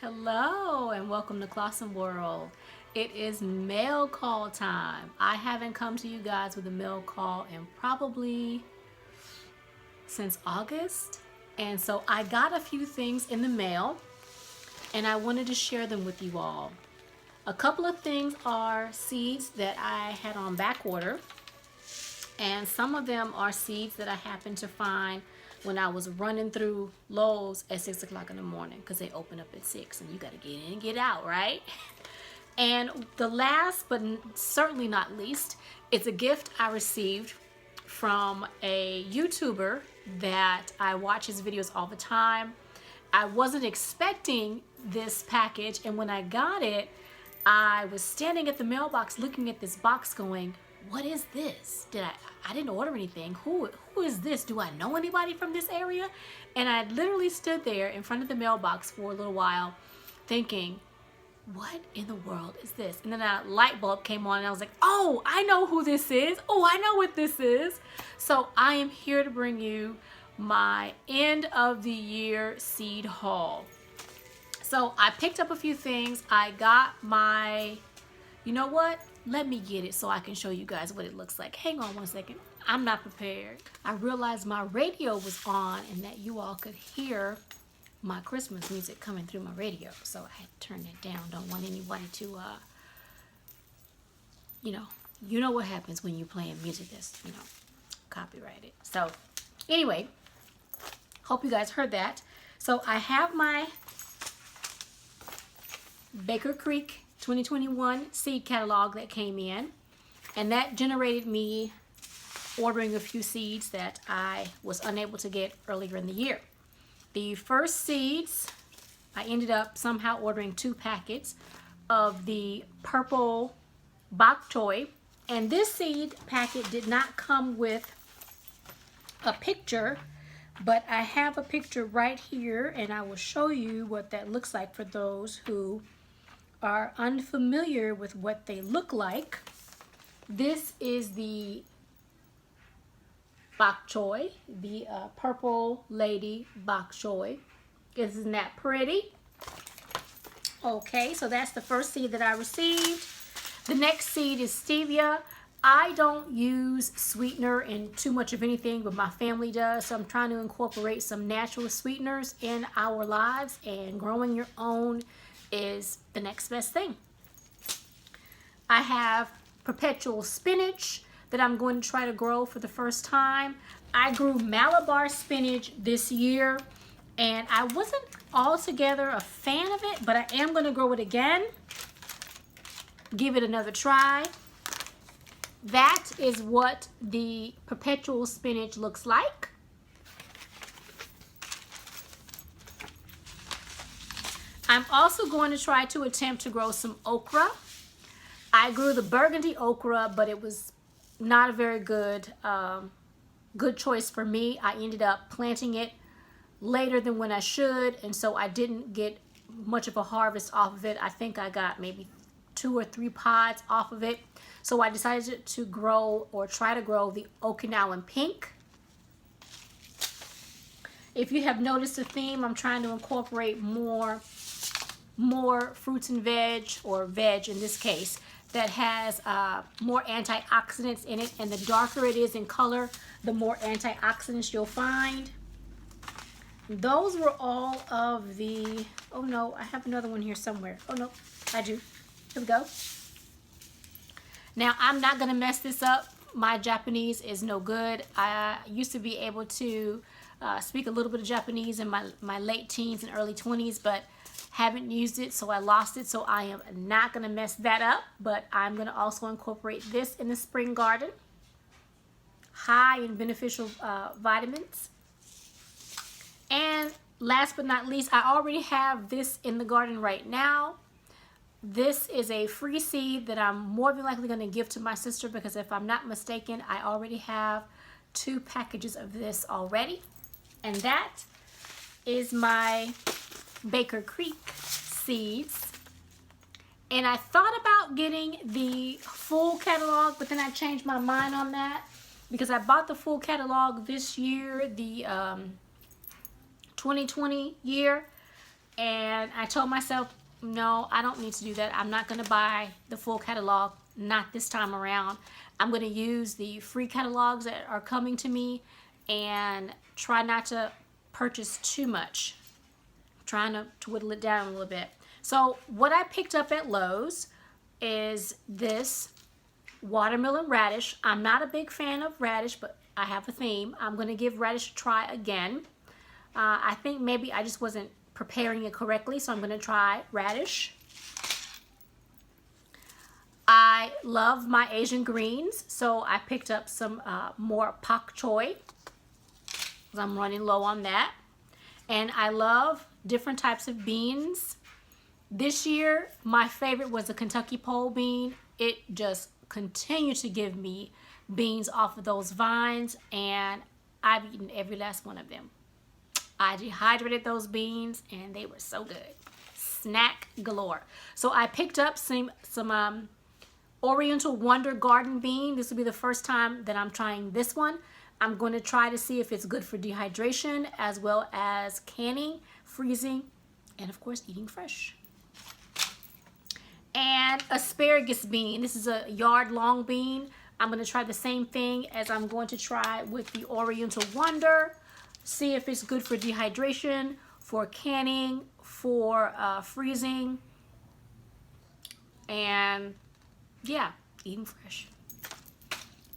Hello and welcome to ClausenWorld. It is mail call time. I haven't come to you guys with a mail call in probably since August. And so I got a few things in the mail and I wanted to share them with you all. A couple of things are seeds that I had on back order, and some of them are seeds that I happened to find when I was running through Lowe's at 6 o'clock in the morning, because they open up at 6 and you got to get in and get out, right? And the last but certainly not least, it's a gift I received from a YouTuber that I watch his videos all the time. I wasn't expecting this package, and when I got it, I was standing at the mailbox looking at this box going, what is this? I didn't order anything. Who is this? Do I know anybody from this area? And I literally stood there in front of the mailbox for a little while thinking, what in the world is this? And then a light bulb came on and I was like, oh, I know who this is. Oh, I know what this is. So I am here to bring you my end of the year seed haul. So I picked up a few things. I got my, you know what? Let me get it so I can show you guys what it looks like. Hang on one second. I'm not prepared. I realized my radio was on and that you all could hear my Christmas music coming through my radio. So I had to turn that down. Don't want anybody to, you know what happens when you're playing music that's, copyrighted. So anyway, hope you guys heard that. So I have my Baker Creek 2021 seed catalog that came in, and that generated me ordering a few seeds that I was unable to get earlier in the year. The first seeds, I ended up somehow ordering 2 packets of the purple Bok Choy, and this seed packet did not come with a picture, but I have a picture right here and I will show you what that looks like for those who are unfamiliar with what they look like. This is the Bok Choy, the purple lady Bok Choy. Isn't that pretty? Okay, so that's the first seed that I received. The next seed is stevia. I don't use sweetener in too much of anything, but my family does, so I'm trying to incorporate some natural sweeteners in our lives, and growing your own is the next best thing. I have Perpetual Spinach that I'm going to try to grow for the first time. I grew Malabar spinach this year and I wasn't altogether a fan of it, but I am going to grow it again. Give it another try. That is what the Perpetual Spinach looks like. I'm also going to try to attempt to grow some okra. I grew the burgundy okra, but it was not a very good choice for me. I ended up planting it later than when I should, and so I didn't get much of a harvest off of it. I think I got maybe 2 or 3 pods off of it. So I decided to grow, or try to grow, the Okinawan pink. If you have noticed a theme, I'm trying to incorporate more fruits and veg, or veg in this case, that has more antioxidants in it, and the darker it is in color, the more antioxidants you'll find. Those were all of the, oh no, I have another one here somewhere. Oh no, I do. Here we go. Now, I'm not gonna mess this up. My Japanese is no good. I used to be able to speak a little bit of Japanese in my late teens and early 20s, but haven't used it, so I lost it. So I am not going to mess that up, but I'm going to also incorporate this in the spring garden. High in beneficial vitamins. And last but not least, I already have this in the garden right now. This is a free seed that I'm more than likely going to give to my sister, because if I'm not mistaken, I already have 2 packages of this already. And that is my Baker Creek seeds. And I thought about getting the full catalog, but then I changed my mind on that, because I bought the full catalog this year, the 2020 year, And I told myself, no, I don't need to do that. I'm not going to buy the full catalog, not this time around. I'm going to use the free catalogs that are coming to me and try not to purchase too much. I'm trying to whittle it down a little bit. So what I picked up at Lowe's is this watermelon radish. I'm not a big fan of radish, but I have a theme. I'm going to give radish a try again. I think maybe I just wasn't preparing it correctly, so I'm going to try radish. I love my Asian greens, so I picked up some more Bok Choy, because I'm running low on that. And I love different types of beans. This year, my favorite was the Kentucky pole bean. It just continued to give me beans off of those vines, and I've eaten every last one of them. I dehydrated those beans and they were so good. Snack galore. So I picked up some Oriental Wonder Garden bean. This will be the first time that I'm trying this one. I'm going to try to see if it's good for dehydration as well as canning, freezing, and of course eating fresh. And asparagus bean. This is a yard long bean. I'm going to try the same thing as I'm going to try with the Oriental Wonder. See if it's good for dehydration, for canning, for freezing, and yeah, eating fresh.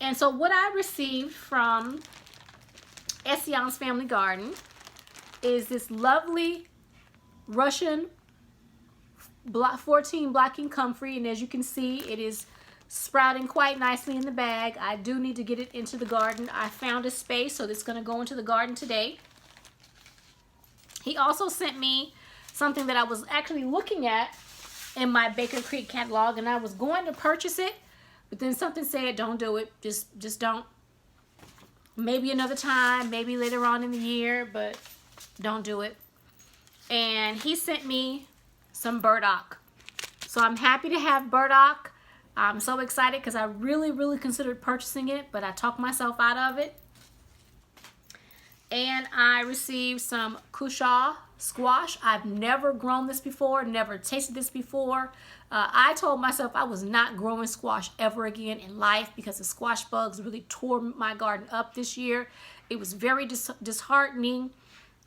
And so what I received from Essian's Family Garden is this lovely Russian 14 black and comfrey, and as you can see, it is sprouting quite nicely in the bag. I do need to get it into the garden. I found a space, so this is going to go into the garden today. He also sent me something that I was actually looking at in my Baker Creek catalog, and I was going to purchase it, but then something said, don't do it. Just don't. Maybe another time, maybe later on in the year, but don't do it. And he sent me some burdock. So I'm happy to have burdock. I'm so excited because I really considered purchasing it, but I talked myself out of it. And I received some cushaw squash. I've never grown this before, never tasted this before. I told myself I was not growing squash ever again in life because the squash bugs really tore my garden up this year. It was very disheartening.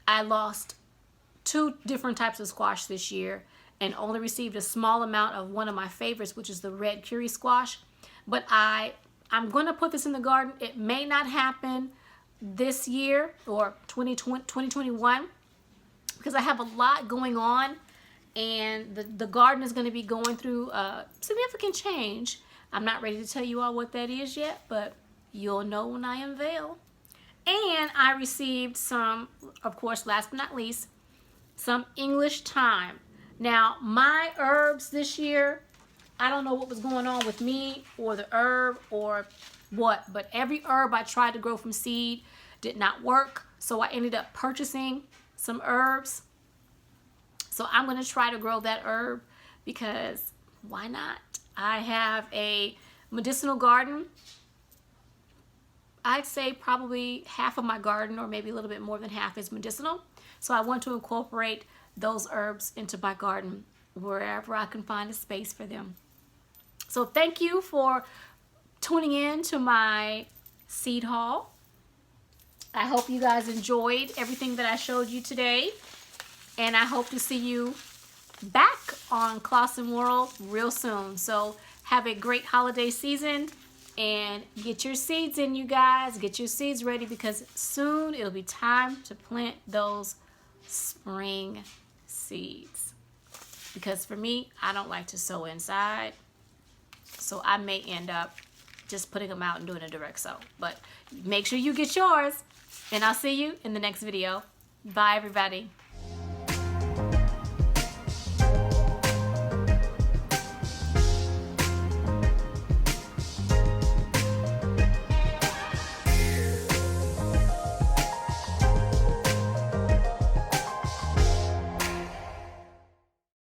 I lost 2 different types of squash this year and only received a small amount of one of my favorites, which is the red curry squash. But I'm going to put this in the garden. It may not happen this year or 2021 because I have a lot going on, and the garden is going to be going through a significant change. I'm not ready to tell you all what that is yet, but you'll know when I unveil. And I received some, of course, last but not least, some English thyme. Now, my herbs this year, I don't know what was going on with me or the herb or what, but every herb I tried to grow from seed did not work. So I ended up purchasing some herbs. So I'm going to try to grow that herb because why not? I have a medicinal garden. I'd say probably half of my garden, or maybe a little bit more than half, is medicinal. So I want to incorporate those herbs into my garden wherever I can find a space for them. So thank you for tuning in to my seed haul. I hope you guys enjoyed everything that I showed you today, and I hope to see you back on ClausenWorld real soon. So have a great holiday season and get your seeds in, you guys. Get your seeds ready because soon it'll be time to plant those spring seeds. Because for me, I don't like to sow inside, so I may end up just putting them out and doing a direct sow. But make sure you get yours, and I'll see you in the next video. Bye, everybody.